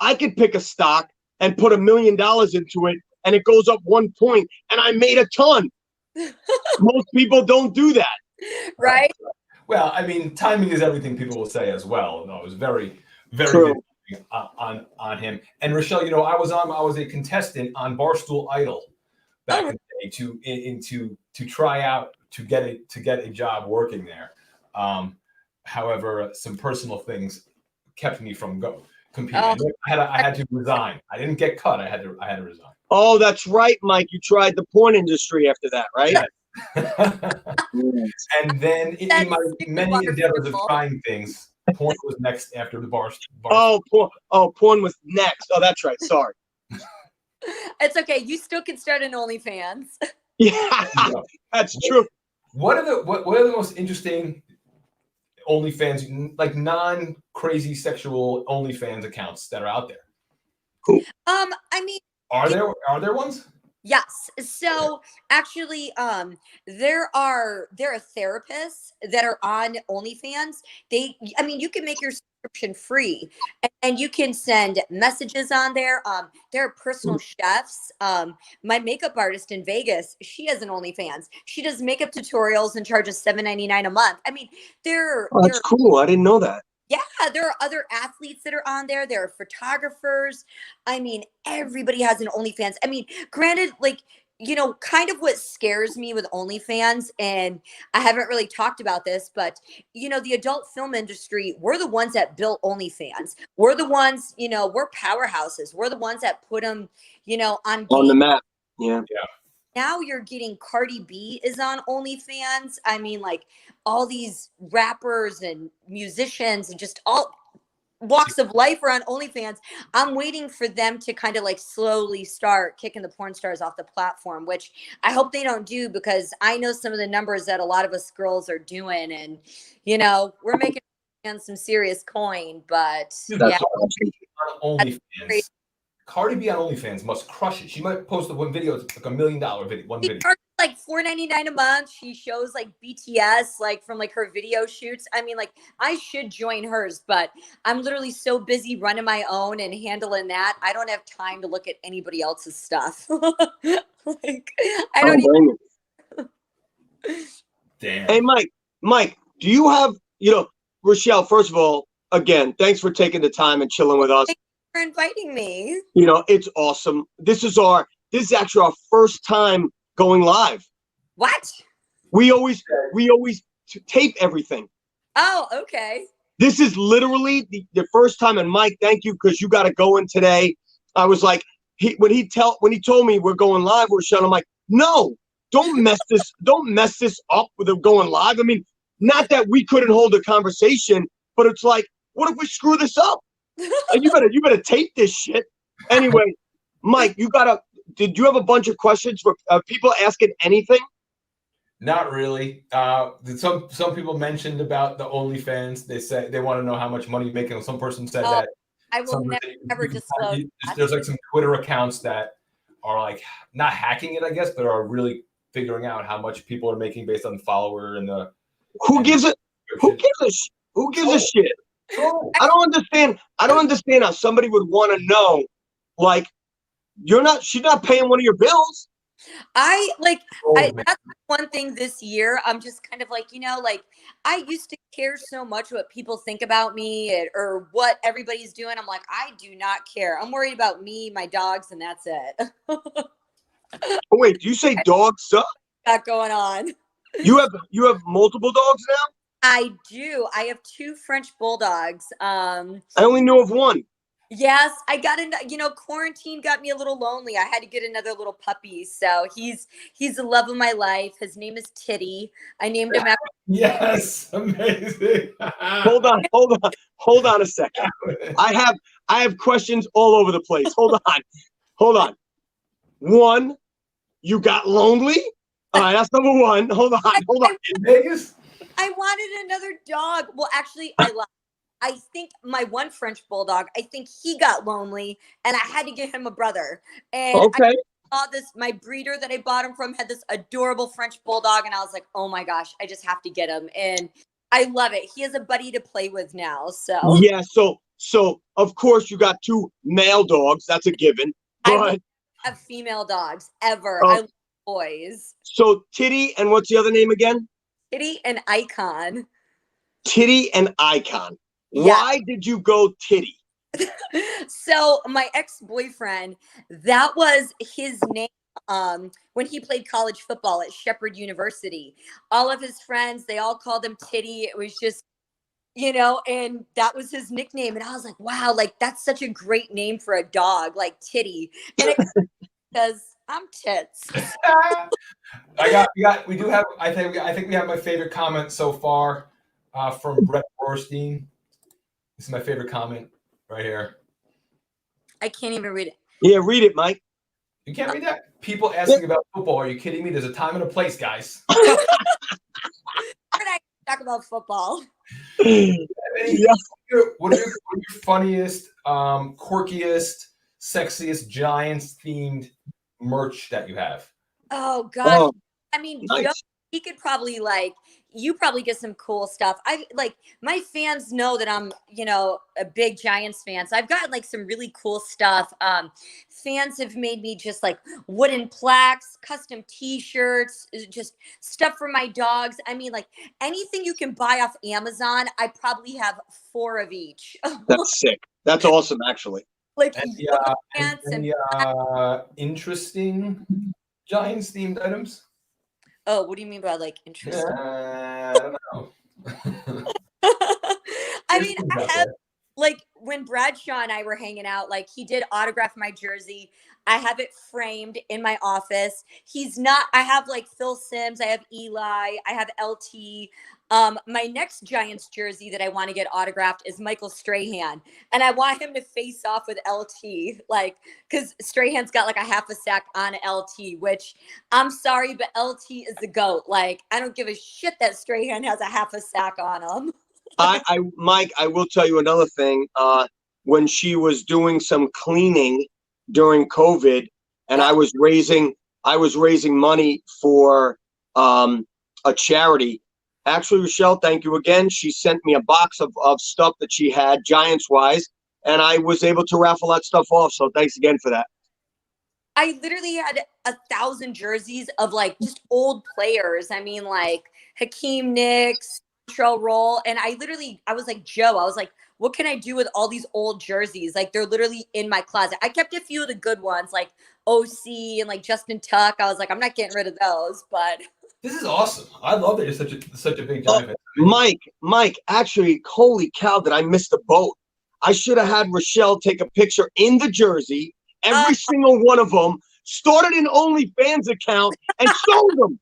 I could pick a stock and put $1 million into it and it goes up 1 point and I made a ton, most people don't do that. Right? Well, I mean, timing is everything, people will say as well. No, it was very, very True. good on him. And Richelle, you know, I was a contestant on Barstool Idol back in the day to try out to get a job working there. However, some personal things kept me from competing. I had to resign. I didn't get cut. I had to resign. Oh, that's right, Mike. You tried the porn industry after that, right? Yes. And then in my many endeavors of trying things, porn was next after the bar. Oh, porn was next. Oh, that's right. Sorry. It's okay. You still can start an OnlyFans. Yeah, that's true. What are the most interesting OnlyFans, like non-crazy sexual OnlyFans accounts that are out there? I mean, Are there ones? yes. So actually, there are therapists that are on OnlyFans. You can make your subscription free, and you can send messages on there. There are personal chefs. My makeup artist in Vegas, she has an OnlyFans. She does makeup tutorials and charges $7.99 a month. I mean, That's cool. I didn't know that. yeah, there are other athletes that are on there. There are photographers. I mean, everybody has an OnlyFans. I mean, granted, like, you know, kind of what scares me with OnlyFans, and I haven't really talked about this, but, you know, the adult film industry, we're the ones that built OnlyFans. We're the ones, you know, we're powerhouses. We're the ones that put them, you know, on the map. Yeah. Now you're getting Cardi B is on OnlyFans. I mean, like all these rappers and musicians and just all walks of life are on OnlyFans. I'm waiting for them to kind of like slowly start kicking the porn stars off the platform, which I hope they don't do, because I know some of the numbers that a lot of us girls are doing, and you know, we're making some serious coin. But yeah, on OnlyFans. Cardi B on OnlyFans must crush it. She might post one video, it's like $1 million video. One video. Charges like $4.99 a month. She shows like BTS, like from like her video shoots. I mean, like I should join hers, but I'm literally so busy running my own and handling that. I don't have time to look at anybody else's stuff. Like I don't even. Damn. Hey, Mike, do you have, you know, Richelle, first of all, again, thanks for taking the time and chilling with us. For inviting me. You know, it's awesome. This is actually our first time going live. What? We always tape everything. Oh, okay. This is literally the first time. And Mike, thank you, because you got to go in today. I was like, when he told me we're going live, I'm like, no, don't mess this up with them going live. I mean, not that we couldn't hold a conversation, but it's like, what if we screw this up? You better tape this shit. Anyway, Mike, did you have a bunch of questions for people asking anything? Not really. Some people mentioned about the OnlyFans. They say they want to know how much money you're making. Some person said that I will never disclose. There's like some Twitter accounts that are like not hacking it, I guess, but are really figuring out how much people are making based on follower and the. Who gives a shit? I don't understand how somebody would want to know, like, she's not paying one of your bills. That's one thing this year. I'm just kind of like, you know, like I used to care so much what people think about me or what everybody's doing. I'm like, I do not care. I'm worried about me, my dogs, and that's it. Oh, wait, do you say dogs suck? Got going on. You have multiple dogs now? I do. I have 2 French bulldogs. I only know of one. Yes, I got into, you know, quarantine got me a little lonely. I had to get another little puppy. So he's the love of my life. His name is Titty. I named him after. Yes, amazing. Hold on a second. I have questions all over the place. Hold on. 1, you got lonely? All right, that's number 1. Hold on. In Vegas? I wanted another dog. Well, actually, I lied. I think my one French bulldog, I think he got lonely and I had to get him a brother. And I Okay. saw this, my breeder that I bought him from had this adorable French bulldog. And I was like, oh my gosh, I just have to get him. And I love it. He has a buddy to play with now. So Yeah. So of course you got two male dogs. That's a given. I will But have female dogs ever. uh, I love boys. so Titty and what's the other name again? Kitty and Icon. Titty and Icon. Yeah. Why did you go Titty? So my ex-boyfriend, that was his name when he played college football at Shepherd University. All of his friends, they all called him Titty. It was just, and that was his nickname. And I was like, wow, like that's such a great name for a dog, like Titty. And it because I'm tits. We do have. I think we have my favorite comment so far from Brett Borstein. This is my favorite comment right here. I can't even read it. Yeah, read it, Mike. You can't read that? People asking about football. Are you kidding me? There's a time and a place, guys. We're not talk about football. Yeah. What are your funniest, quirkiest, sexiest Giants themed merch that you have? Oh gosh. Oh, I mean, nice. Joe, he could probably you probably get some cool stuff. My fans know that I'm, a big Giants fan. So I've gotten like some really cool stuff. Fans have made me just like wooden plaques, custom t-shirts, just stuff for my dogs. I mean, like anything you can buy off Amazon, I probably have 4 of each. That's sick. That's awesome, actually. Like Any interesting Giants themed items? oh, what do you mean by like interesting? I don't know. I mean, I have like when Bradshaw and I were hanging out, like he did autograph my jersey. I have it framed in my office. I have like Phil Simms, I have Eli, I have LT. My next Giants jersey that I want to get autographed is Michael Strahan. And I want him to face off with LT, like, because Strahan's got like a half a sack on LT, which I'm sorry, but LT is the GOAT. Like, I don't give a shit that Strahan has a half a sack on him. Mike, I will tell you another thing. When she was doing some cleaning during COVID, and I was raising money for a charity. Actually, Richelle, thank you again. She sent me a box of stuff that she had Giants wise, and I was able to raffle that stuff off. So thanks again for that. I literally had 1,000 jerseys of like just old players. I mean, like Hakeem Nicks, Montreal Roll. And I was like, Joe, I was like, what can I do with all these old jerseys? Like they're literally in my closet. I kept a few of the good ones like OC and like Justin Tuck. I was like, I'm not getting rid of those, but this is awesome. I love that you're such a big Giant fan. Mike, actually, holy cow, did I miss the boat? I should have had Richelle take a picture in the jersey, every single one of them, started an OnlyFans account, and sold them.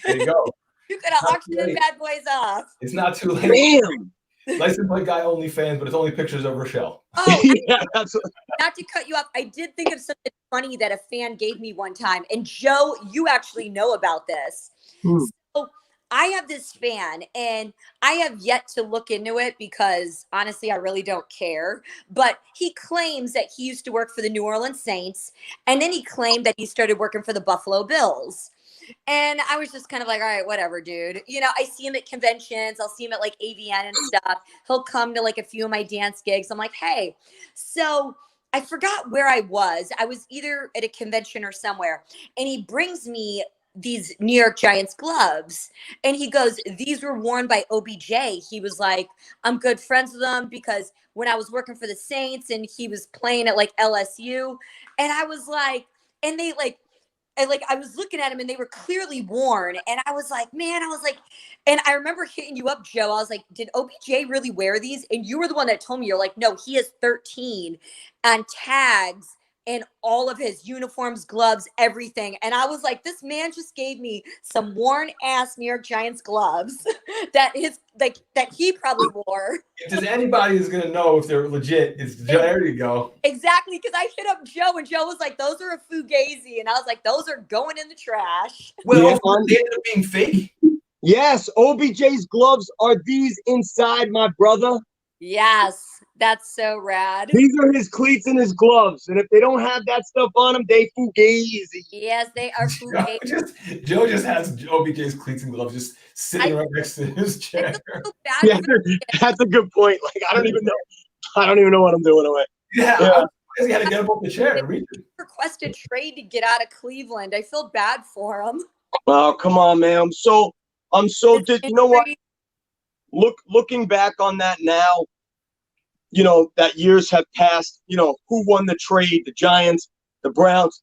There you go. You could have auctioned them bad boys off. It's not too late. Damn. License plate guy OnlyFans, but it's only pictures of Richelle. Oh, Yeah, that's not to cut you off, I did think of something funny that a fan gave me one time. And Joe, you actually know about this. So I have this fan and I have yet to look into it because honestly, I really don't care. But he claims that he used to work for the New Orleans Saints. And then he claimed that he started working for the Buffalo Bills. And I was just kind of like, all right, whatever, dude. I see him at conventions. I'll see him at like AVN and stuff. He'll come to like a few of my dance gigs. I'm like, hey. So I forgot where I was. I was either at a convention or somewhere. And he brings me these New York Giants gloves. And he goes, these were worn by OBJ. He was like, I'm good friends with him because when I was working for the Saints and he was playing at like LSU. And I was like, and they like, and like I was looking at them and they were clearly worn. And I was like, man, and I remember hitting you up, Joe. I was like, did OBJ really wear these? And you were the one that told me, you're like, no, he has 13 and tags and all of his uniforms, gloves, everything. And I was like, this man just gave me some worn ass New York Giants gloves that he probably wore. If there's anybody who's gonna know if they're legit, it's Joe. There you go. Exactly, because I hit up Joe and Joe was like, those are a fugazi. And I was like, those are going in the trash. Well, they ended up being fake. Yes, OBJ's gloves are these inside, my brother. Yes, that's so rad. These are his cleats and his gloves. And if they don't have that stuff on them, they fugazi. Yes, they are Joe fugazi. Joe just has OBJ's cleats and gloves just sitting right next to his I chair. feel so bad Yeah, for that's a good point. Like I don't even know. I don't even know what I'm doing away. Yeah, Yeah. I'm surprised he had to get up off the chair to read it. request a trade to get out of Cleveland. I feel bad for him. Oh, come on, man. I'm so This you know what? injury- Looking back on that now, that years have passed. Who won the trade? The Giants, the Browns.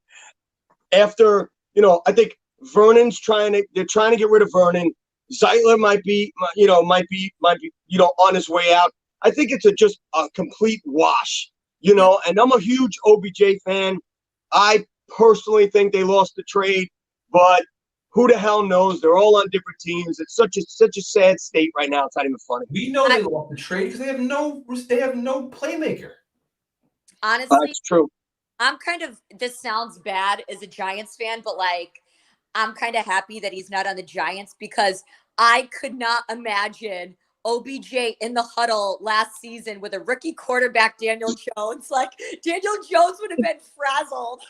After, I think they're trying to get rid of Vernon. Zeitler might be on his way out. I think it's just a complete wash, and I'm a huge OBJ fan. I personally think they lost the trade, but who the hell knows? They're all on different teams. It's such a sad state right now. It's not even funny. We know they lost the trade because they have no playmaker. Honestly, That's true. I'm kind of, this sounds bad as a Giants fan, but like, I'm kind of happy that he's not on the Giants because I could not imagine OBJ in the huddle last season with a rookie quarterback, Daniel Jones. Like, Daniel Jones would have been frazzled.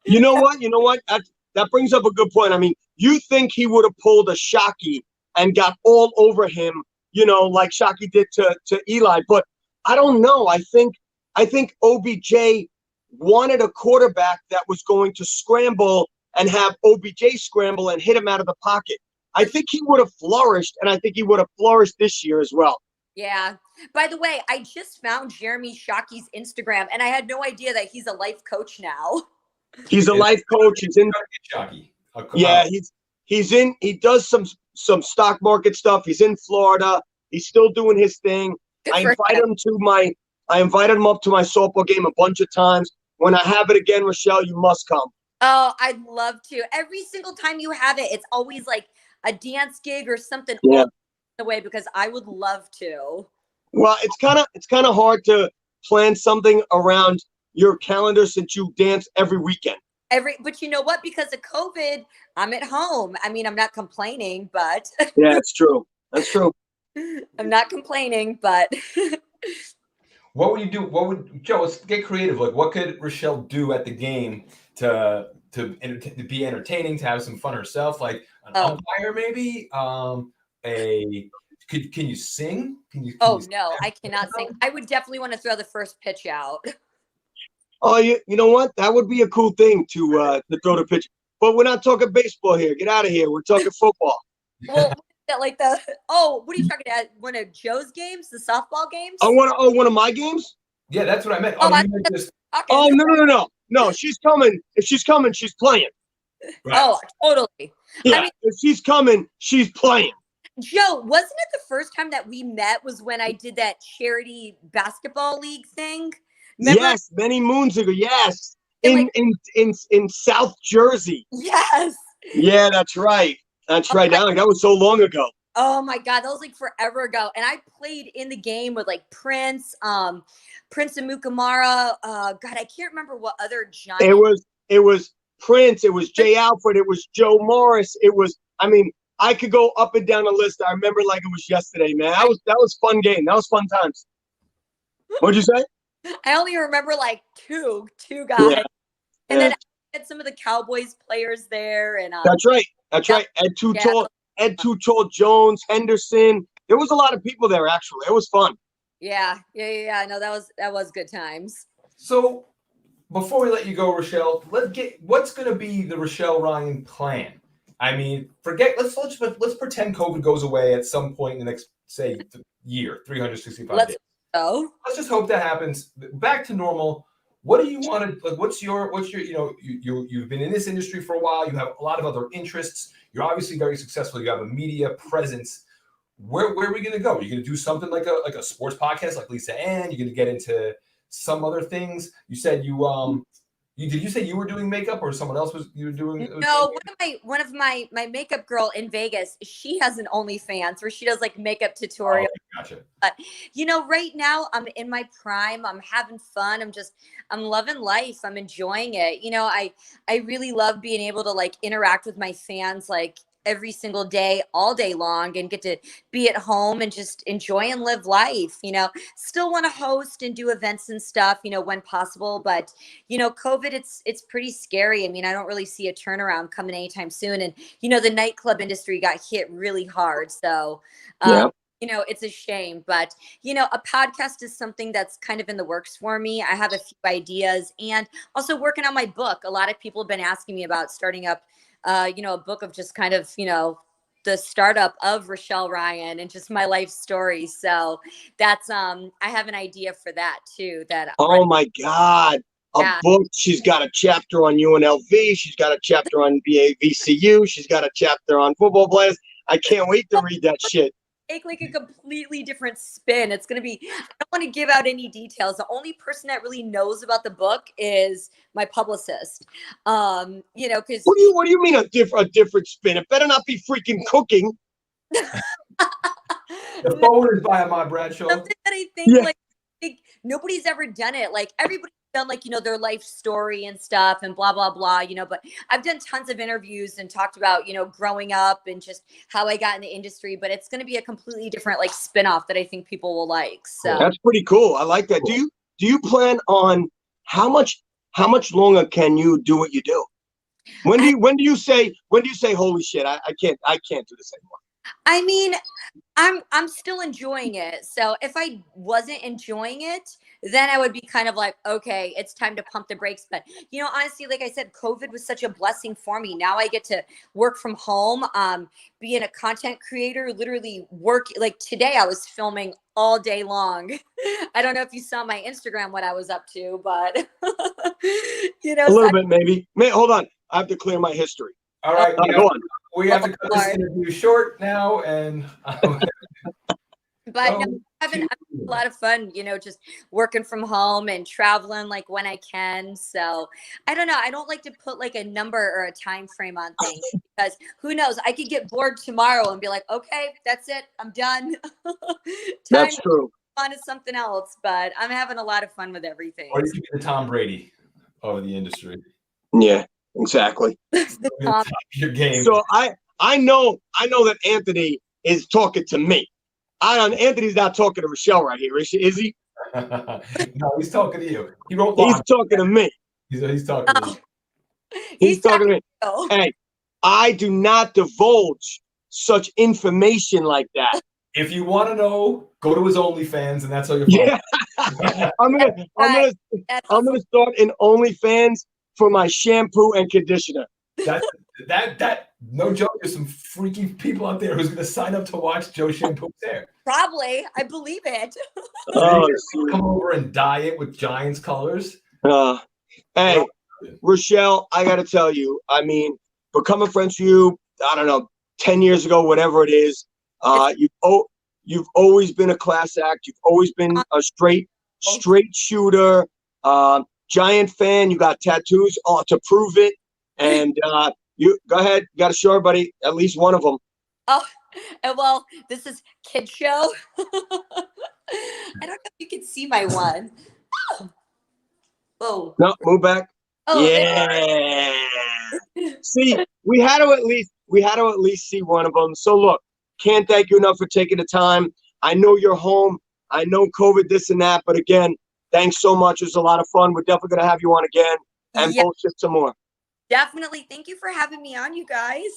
You know what? You know what? That brings up a good point. I mean, you think he would have pulled a Shockey and got all over him, like Shockey did to Eli, but I don't know. I think OBJ wanted a quarterback that was going to scramble and have OBJ scramble and hit him out of the pocket. I think he would have flourished, and I think he would have flourished this year as well. Yeah. By the way, I just found Jeremy Shockey's Instagram, and I had no idea that he's a life coach now. He's a life coach. He's in. Shockey. Yeah, he's in. He does some stock market stuff. He's in Florida. He's still doing his thing. Good I for invited him. him up to my softball game a bunch of times. When I have it again, Richelle, you must come. Oh, I'd love to. Every single time you have it, it's always like a dance gig or something Yeah. all the way because I would love to. Well, it's kind of hard to plan something around your calendar since you dance every weekend. But you know what? Because of COVID, I'm at home. I mean, I'm not complaining, but Yeah, it's true. That's true. I'm not complaining, but What would you do? What would Joe? Let's get creative. Like, what could Richelle do at the game to be entertaining, to have some fun herself? Like an umpire, maybe. Can you sing? Can you no, I cannot sing. I would definitely want to throw the first pitch out. Oh, you know what? That would be a cool thing to throw the pitch. But we're not talking baseball here. Get out of here. We're talking football. Well, like what are you talking about? One of Joe's games, the softball games? One of my games? Yeah, that's what I meant. Oh, You meant just Okay. Oh, no. No, she's coming. If she's coming, she's playing. right. Oh, totally. Yeah, I mean, if she's coming, she's playing. Joe, wasn't it the first time that we met was when I did that charity basketball league thing? Remember? Yes, many moons ago. Yes, And in South Jersey. Yes. Yeah, that's right. That's right. That was so long ago. Oh my God, that was like forever ago. And I played in the game with like Prince and Mukamara. God, I can't remember what other giant. It was Prince. It was Jay Alfred. It was Joe Morris. I mean, I could go up and down the list. I remember like it was yesterday, man. That was fun game. That was fun times. What'd you say? I only remember like two guys. Yeah. And then I had some of the Cowboys players there. And That's right. That's right. Ed Too Tall Jones, Henderson. There was a lot of people there, actually. It was fun. Yeah. No, that was good times. So before we let you go, Richelle, what's going to be the Richelle Ryan plan? I mean, let's pretend COVID goes away at some point in the next, say, year, 365 days. Let's just hope that happens. Back to normal. What do you want to like? What's your you've been in this industry for a while. You have a lot of other interests. You're obviously very successful. You have a media presence. Where are we going to go? Are you going to do something like a sports podcast like Lisa Ann? You're going to get into some other things. You said did you say you were doing makeup or someone else was doing? No, one of my makeup girl in Vegas, she has an OnlyFans where she does like makeup tutorials. Oh, gotcha. But right now I'm in my prime. I'm having fun. I'm loving life. I'm enjoying it. I really love being able to like interact with my fans like every single day, all day long, and get to be at home and just enjoy and live life. Still want to host and do events and stuff, when possible. But, COVID, it's pretty scary. I mean, I don't really see a turnaround coming anytime soon. And, the nightclub industry got hit really hard. So, Yeah. it's a shame, but, a podcast is something that's kind of in the works for me. I have a few ideas and also working on my book. A lot of people have been asking me about starting up, a book of just kind of, the startup of Richelle Ryan and just my life story. So that's, I have an idea for that too. Oh my God. A Yeah. book. She's got a chapter on UNLV. She's got a chapter on VCU. She's got a chapter on football players. I can't wait to read that shit. Take like a completely different spin. It's going to be, I don't want to give out any details. The only person that really knows about the book is my publicist. Because What do you mean a different spin? It better not be freaking cooking. The phone is by Ahmad Bradshaw. Something that I think nobody's ever done it. Like everybody's done their life story and stuff and blah, blah, blah, but I've done tons of interviews and talked about, growing up and just how I got in the industry, but it's going to be a completely different spinoff that I think people will like. So that's pretty cool. I like that. Do you plan on how much longer can you do what you do? When do you say, holy shit, I can't do this anymore? I mean, I'm still enjoying it. So if I wasn't enjoying it, then I would be kind of like, okay, it's time to pump the brakes. But, honestly, like I said, COVID was such a blessing for me. Now I get to work from home, being a content creator, literally work. Like today I was filming all day long. I don't know if you saw my Instagram, what I was up to, but, a little bit, maybe. Hold on. I have to clear my history. All right. Go on. We have to cut this interview short now, and but no, I'm having a lot of fun, just working from home and traveling when I can. So I don't know. I don't like to put a number or a time frame on things because who knows? I could get bored tomorrow and be like, okay, that's it. I'm done. That's true. On to something else, but I'm having a lot of fun with everything. Or you could be the Tom Brady of the industry. Yeah. Exactly. Your game. So I know that Anthony is talking to me. Anthony's not talking to Richelle right here, is he? No, he's talking to you. He's talking to me. He's talking to you. He's talking to me. Hey, I do not divulge such information like that. If you want to know, go to his OnlyFans, and that's all you're finding. Yeah. I'm gonna start an OnlyFans for my shampoo and conditioner. That no joke. There's some freaky people out there who's going to sign up to watch Joe shampoo's hair. Probably, I believe it. Come over and dye it with Giants colors. Hey, Richelle, I got to tell you. I mean, becoming friends with you, I don't know, 10 years ago, whatever it is. You've always been a class act. You've always been a straight shooter. Giant fan. You got tattoos to prove it. And you go ahead. You got to show everybody at least one of them. Oh, well, this is Kid Show. I don't know if you can see my one. Oh. No, move back. Oh, yeah. See, we had to at least see one of them. So look, can't thank you enough for taking the time. I know you're home. I know COVID, this and that, but again, thanks so much. It was a lot of fun. We're definitely going to have you on again and bullshit some more. Definitely. Thank you for having me on, you guys.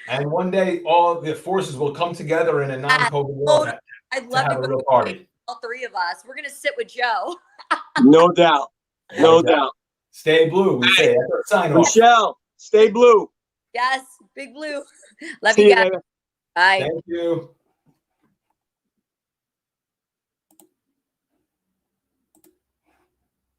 And one day, all the forces will come together in a non-COVID world. I'd love to have a real party. All three of us. We're going to sit with Joe. No doubt. No doubt. Stay blue. We say that's our sign off. Richelle, stay blue. Yes. Big blue. Love See you guys. later. Bye. Thank you.